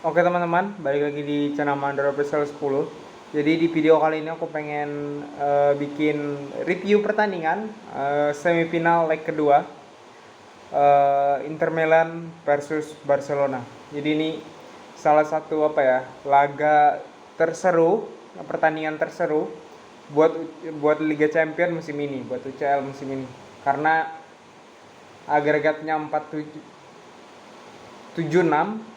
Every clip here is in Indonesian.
Oke teman-teman, balik lagi di channel Mandor Official 10. Jadi di video kali ini aku pengen bikin review pertandingan semifinal leg kedua Inter Milan versus Barcelona. Jadi ini salah satu laga terseru, pertandingan terseru buat buat Liga Champions musim ini, buat UCL musim ini. Karena agregatnya 4-7-6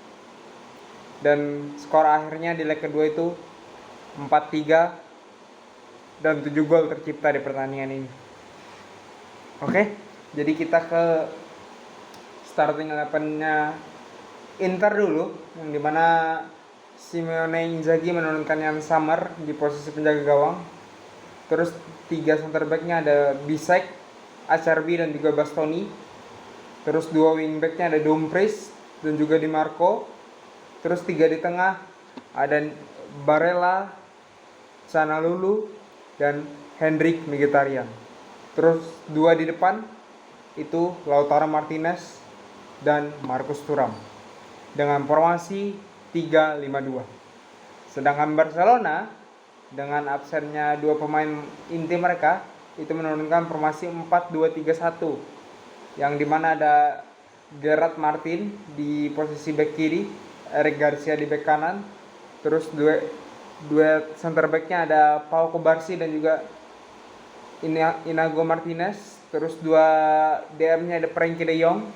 dan skor akhirnya di leg kedua itu 4-3 dan 7 gol tercipta di pertandingan ini. Oke, jadi kita ke starting 11-nya Inter dulu, yang dimana Simone Inzaghi menurunkan Jan Sommer di posisi penjaga gawang. Terus 3 center back-nya ada Bisek, Acerbi dan juga Bastoni. Terus 2 wingback-nya ada Dumfries dan juga Di Marco. Terus 3 di tengah ada Barella, Canalulu dan Hendrik Mkhitaryan. Terus 2 di depan itu Lautaro Martinez dan Marcus Thuram dengan formasi 3-5-2. Sedangkan Barcelona dengan absennya 2 pemain inti mereka itu menurunkan formasi 4-2-3-1 yang dimana ada Gerard Martin di posisi back kiri, Eric Garcia di back kanan. Terus dua center back-nya ada Pau Kubarsi dan juga Inago Martinez. Terus 2 DM-nya ada Frenkie de Jong,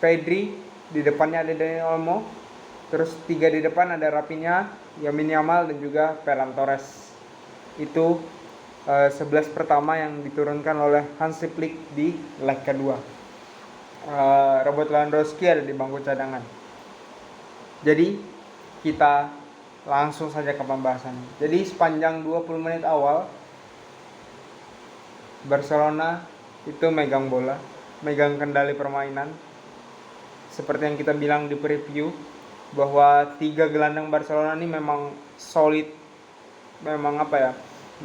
Pedri, di depannya ada Dani Olmo. Terus 3 di depan ada Rafinha, Lamine Yamal dan juga Ferran Torres. Itu 11 pertama yang diturunkan oleh Hansi Flick di leg kedua. Robert Lewandowski ada di bangku cadangan. Jadi kita langsung saja ke pembahasan. Jadi sepanjang 20 menit awal Barcelona itu megang bola, megang kendali permainan. Seperti yang kita bilang di preview bahwa 3 gelandang Barcelona ini memang solid, memang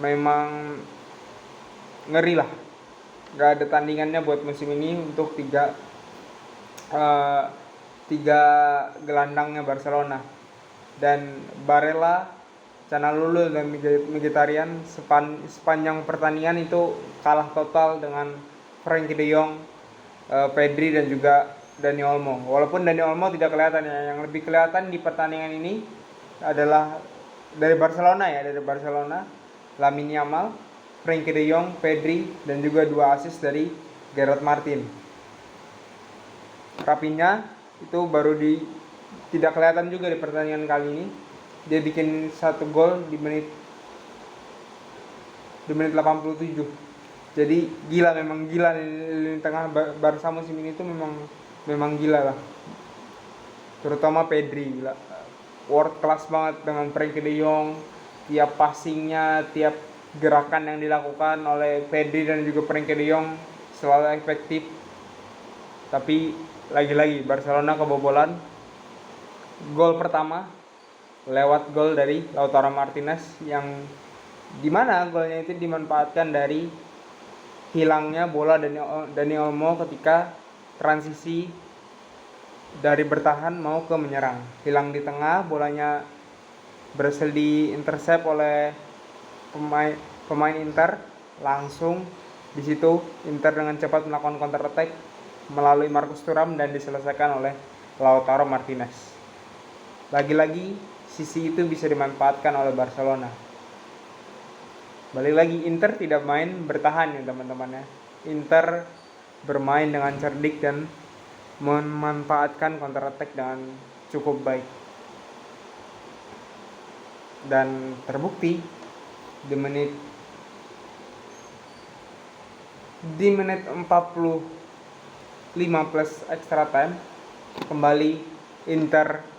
memang ngeri lah. Gak ada tandingannya buat musim ini untuk 3 gelandangnya Barcelona. Dan Barella, Canalulu dan Mkhitaryan sepanjang pertandingan itu kalah total dengan Frenkie de Jong, Pedri dan juga Dani Olmo. Walaupun Dani Olmo tidak kelihatan ya, yang lebih kelihatan di pertandingan ini adalah dari Barcelona, Lamine Yamal, Frenkie de Jong, Pedri dan juga 2 assist dari Gerard Martin. Rafinha itu tidak kelihatan juga di pertandingan kali ini. Dia bikin 1 gol di menit 87. Jadi memang gila di tengah Barca musim ini itu memang gila lah. Terutama Pedri, gila. World class banget dengan Frenkie de Jong. Tiap passingnya, tiap gerakan yang dilakukan oleh Pedri dan juga Frenkie de Jong selalu efektif. Tapi lagi-lagi Barcelona kebobolan. Gol pertama lewat gol dari Lautaro Martinez, yang dimana golnya itu dimanfaatkan dari hilangnya bola Dani Olmo ketika transisi dari bertahan mau ke menyerang. Hilang di tengah, bolanya berhasil di intercept oleh pemain Inter. Langsung di situ Inter dengan cepat melakukan counter attack melalui Marcus Thuram dan diselesaikan oleh Lautaro Martinez. Lagi-lagi sisi itu bisa dimanfaatkan oleh Barcelona. Balik lagi, Inter tidak main bertahan ya teman-teman ya. Inter bermain dengan cerdik dan memanfaatkan counter attack dengan cukup baik. Dan terbukti di menit 45 plus extra time kembali Inter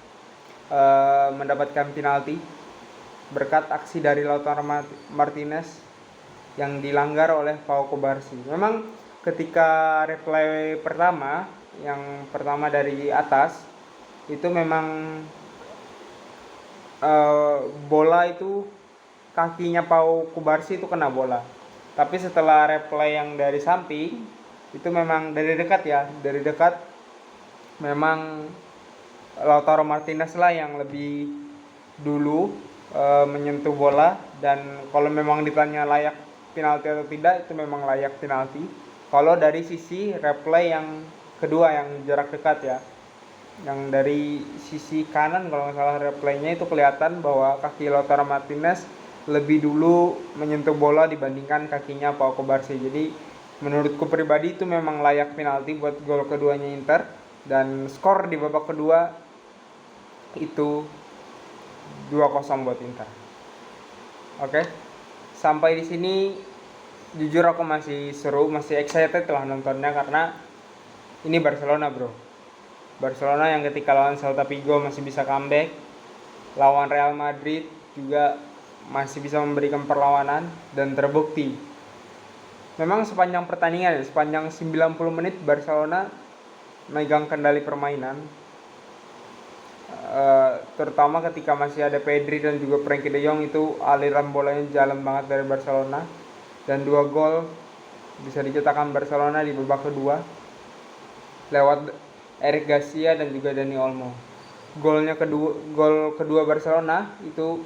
mendapatkan penalti berkat aksi dari Lautaro Martinez yang dilanggar oleh Pau Kubarsi. Memang ketika replay pertama, yang pertama dari atas, itu memang bola itu kakinya Pau Kubarsi itu kena bola. Tapi setelah replay yang dari samping itu memang dari dekat memang Lautaro Martinez lah yang lebih dulu menyentuh bola, dan kalau memang ditanya layak penalti atau tidak, itu memang layak penalti. Kalau dari sisi replay yang kedua yang jarak dekat ya, yang dari sisi kanan kalau nggak salah replaynya itu kelihatan bahwa kaki Lautaro Martinez lebih dulu menyentuh bola dibandingkan kakinya Pau Kubarsi. Jadi menurutku pribadi itu memang layak penalti buat gol keduanya Inter, dan skor di babak kedua itu 2-0 buat Inter. Oke. Sampai di sini jujur aku masih seru, masih excited lah nontonnya, karena ini Barcelona, bro. Barcelona yang ketika lawan Celta Vigo masih bisa comeback, lawan Real Madrid juga masih bisa memberikan perlawanan, dan terbukti. Memang sepanjang pertandingan, sepanjang 90 menit Barcelona megang kendali permainan. Terutama ketika masih ada Pedri dan juga Frenkie de Jong, itu aliran bolanya jalan banget dari Barcelona, dan 2 gol bisa dicetakkan Barcelona di babak kedua lewat Eric Garcia dan juga Dani Olmo. Gol kedua Barcelona itu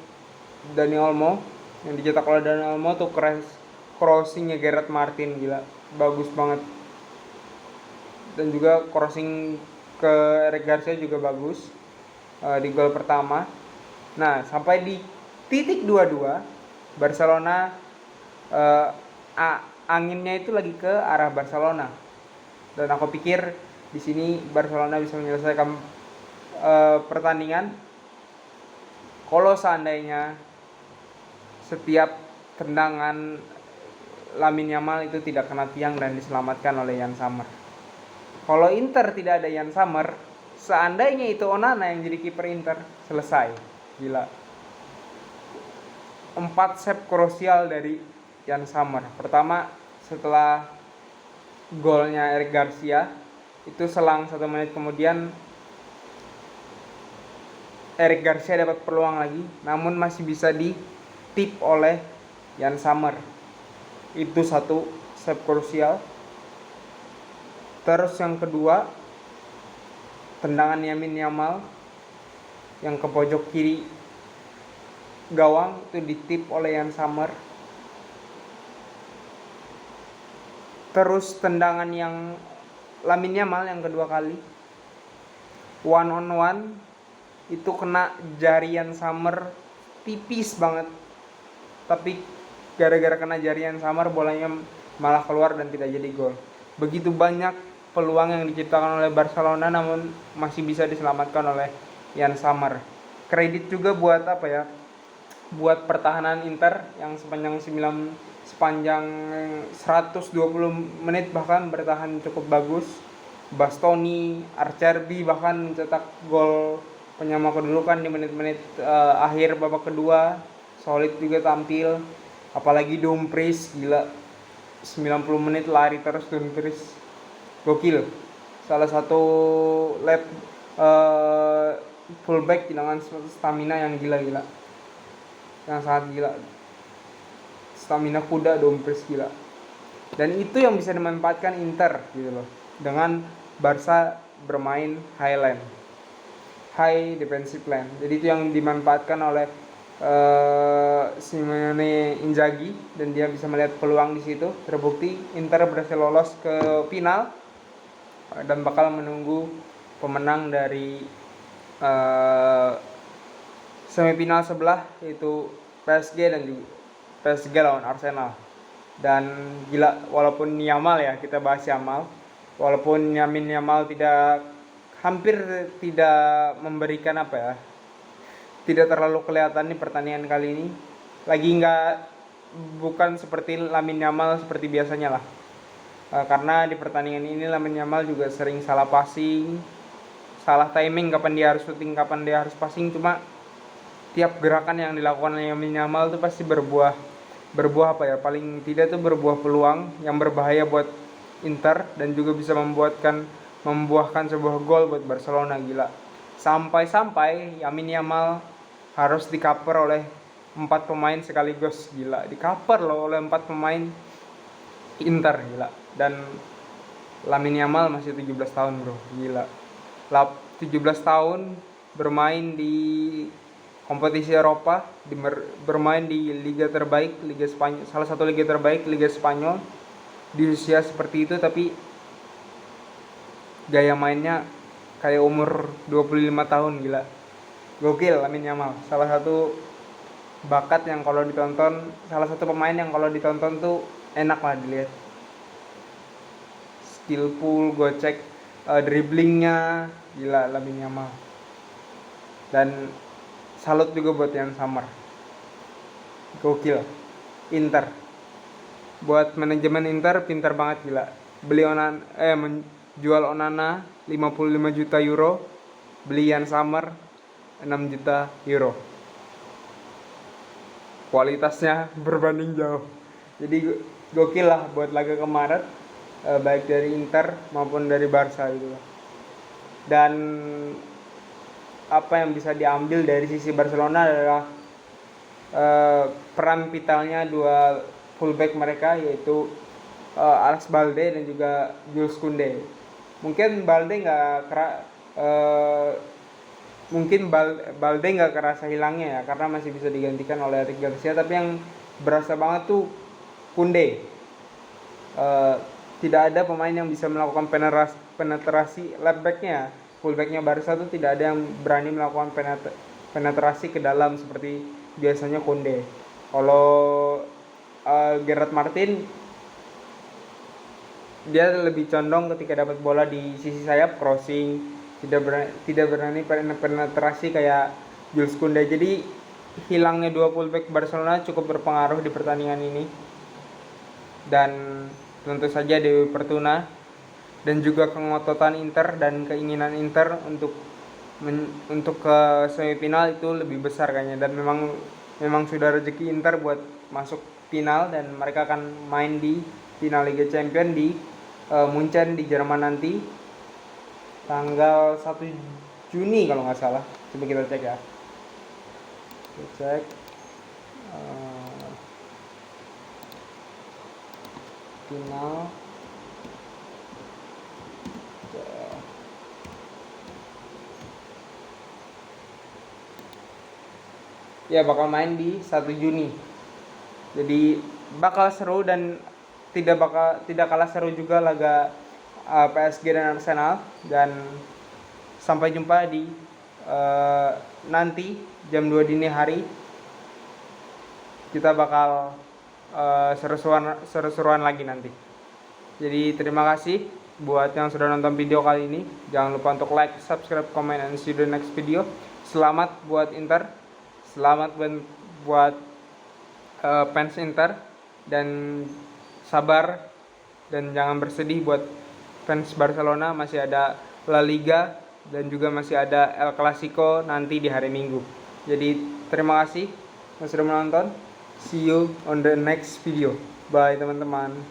Dani Olmo, yang dicetak oleh Dani Olmo tuh crossingnya Gerard Martin, gila bagus banget, dan juga crossing ke Eric Garcia juga bagus di gol pertama. Nah, sampai di titik 22 Barcelona anginnya itu lagi ke arah Barcelona, dan aku pikir di sini Barcelona bisa menyelesaikan pertandingan kalau seandainya setiap tendangan Lamine Yamal itu tidak kena tiang dan diselamatkan oleh Yann Sommer. Kalau Inter tidak ada Yann Sommer, seandainya itu Onana yang jadi kiper Inter, selesai. Gila. 4 save krusial dari Yann Sommer. Pertama, setelah golnya Eric Garcia, itu selang 1 menit kemudian Eric Garcia dapat peluang lagi, namun masih bisa ditip oleh Yann Sommer. Itu 1 save krusial. Terus yang kedua, tendangan Lamine Yamal yang ke pojok kiri gawang itu ditip oleh Yann Sommer. Terus tendangan yang Lamine Yamal yang kedua kali, 1 on 1, itu kena jari Yann Sommer tipis banget, tapi gara-gara kena jari Yann Sommer bolanya malah keluar dan tidak jadi gol. Begitu banyak peluang yang diciptakan oleh Barcelona namun masih bisa diselamatkan oleh Yann Sommer. Kredit juga buat buat pertahanan Inter yang sepanjang 120 menit bahkan bertahan cukup bagus. Bastoni, Acerbi bahkan mencetak gol penyama kedudukan di menit-menit akhir babak kedua. Solid juga tampil. Apalagi Dumfries, gila, 90 menit lari terus Dumfries, gokil. Salah satu fullback dengan stamina yang gila-gila, yang sangat gila. Stamina kuda Dumfries, gila. Dan itu yang bisa dimanfaatkan Inter gitu loh, dengan Barca bermain high defensive line. Jadi itu yang dimanfaatkan oleh Simone Inzaghi, dan dia bisa melihat peluang di situ. Terbukti Inter berhasil lolos ke final dan bakal menunggu pemenang dari semifinal sebelah, yaitu PSG dan juga PSG lawan Arsenal. Dan gila, walaupun Yamal ya, kita bahas Yamal, walaupun Lamine Yamal hampir tidak memberikan tidak terlalu kelihatan di pertandingan kali ini. Bukan seperti Lamine Yamal seperti biasanya lah. Karena di pertandingan ini Lamine Yamal juga sering salah passing, salah timing kapan dia harus shooting, kapan dia harus passing. Cuma tiap gerakan yang dilakukan oleh Lamine Yamal itu pasti berbuah paling tidak tuh berbuah peluang yang berbahaya buat Inter, dan juga bisa membuahkan sebuah gol buat Barcelona. Gila. Sampai Lamine Yamal harus di-cover oleh 4 pemain sekaligus. Gila, di-cover loh oleh 4 pemain Inter, gila. Dan Lamine Yamal masih 17 tahun, bro. Gila. 17 tahun bermain di kompetisi Eropa, bermain di liga terbaik, Liga Spanyol, salah satu liga terbaik, Liga Spanyol, di usia seperti itu, tapi gaya mainnya kayak umur 25 tahun, gila. Gokil Lamine Yamal, salah satu bakat yang kalau ditonton, salah satu pemain yang kalau ditonton tuh enak lah dilihat. Skillful, gocek, dribblingnya gila Lamine Yamal. Dan salut juga buat Yann Sommer, gokil. Inter, buat manajemen Inter pintar banget, gila. Beli menjual Onana 55 juta euro, beli Yann Sommer 6 juta euro. Kualitasnya berbanding jauh. Jadi gokil lah buat laga kemarin, baik dari Inter maupun dari Barca gitu. Dan apa yang bisa diambil dari sisi Barcelona adalah peran vitalnya dua fullback mereka, yaitu Alex Balde dan juga Jules Koundé. Mungkin Balde nggak kerasa hilangnya ya, karena masih bisa digantikan oleh Eric Garcia, tapi yang berasa banget tuh Koundé. Tidak ada pemain yang bisa melakukan penetrasi left-backnya, fullbacknya Barca tuh tidak ada yang berani melakukan penetrasi ke dalam seperti biasanya Koundé. Kalau Gerard Martin, dia lebih condong ketika dapat bola di sisi sayap crossing, tidak berani penetrasi kayak Jules Koundé. Jadi hilangnya dua fullback Barcelona cukup berpengaruh di pertandingan ini. Dan tentu saja Dewi Fortuna dan juga kengototan Inter dan keinginan Inter untuk ke semifinal itu lebih besar kayaknya. Dan memang sudah rezeki Inter buat masuk final, dan mereka akan main di final Liga Champions di Munchen di Jerman nanti tanggal 1 Juni kalau nggak salah. Coba kita cek ya. Kita cek final. Ya, bakal main di 1 Juni. Jadi bakal seru, dan tidak kalah seru juga laga PSG dan Arsenal. Dan sampai jumpa di nanti jam 2 dini hari. Kita bakal seru-seruan lagi nanti. Jadi terima kasih buat yang sudah nonton video kali ini. Jangan lupa untuk like, subscribe, comment, and see you the next video. Selamat buat Inter, selamat buat fans Inter, dan sabar dan jangan bersedih buat fans Barcelona. Masih ada La Liga dan juga masih ada El Clasico nanti di hari Minggu. Jadi terima kasih yang sudah menonton. See you on the next video. Bye teman-teman.